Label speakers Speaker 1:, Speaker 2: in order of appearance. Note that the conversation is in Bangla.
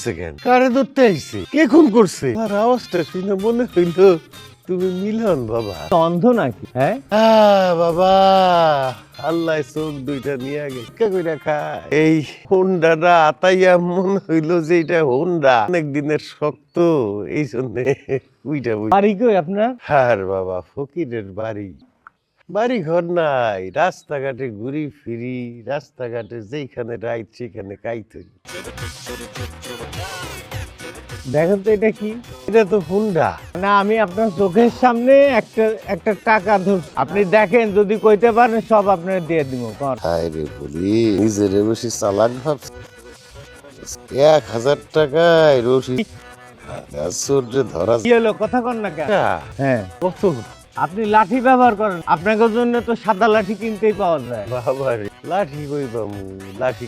Speaker 1: সেকেন্ড কারে ধরতে আইছে, কে খুন করছে? আর আওয়াজটা শুনে মনে হইলো তুমি মিলন বাবা।
Speaker 2: অন্ধ নাকি? হ্যাঁ,
Speaker 1: বাবা, আল্লাহ চোখ দুইটা নিয়ে গেছে কইরা খায়। এই হোন্ডাটা আতাইয়া মনে হইলো যে এটা হোন্ডা অনেক দিনের শক্ত, এই জন্য উইটা
Speaker 2: বাড়ি কই আপনার?
Speaker 1: আর বাবা ফকিরের বাড়ি, বাড়ি ঘর নাই, রাস্তাঘাটে ঘুরি ফিরি, রাস্তাঘাটে যেখানে রাইত সেখানে কাইতই।
Speaker 2: দেখেন তো এটা কি?
Speaker 1: এটা তো হুন্ডা।
Speaker 2: না, আমি আপনার চোখের সামনে একটা একটা টাকা ধরছি, আপনি দেখেন, যদি কইতে পারেন সব আপনার দিয়ে দিব।
Speaker 1: হায় রে বলি, নিজের বেশি চালাক ভাবছি। 1000 টাকায় রশি ধরা
Speaker 2: কি হলো, কথা কন না কেন?
Speaker 1: যায়।
Speaker 2: হ্যাঁ,
Speaker 1: কত
Speaker 2: আপনি লাঠি ব্যবহার করেন, আপনাদের জন্য তো সাদা লাঠি কিনতেই পাওয়া যায়।
Speaker 1: বাবা রে, লাঠি কই পামু, লাঠি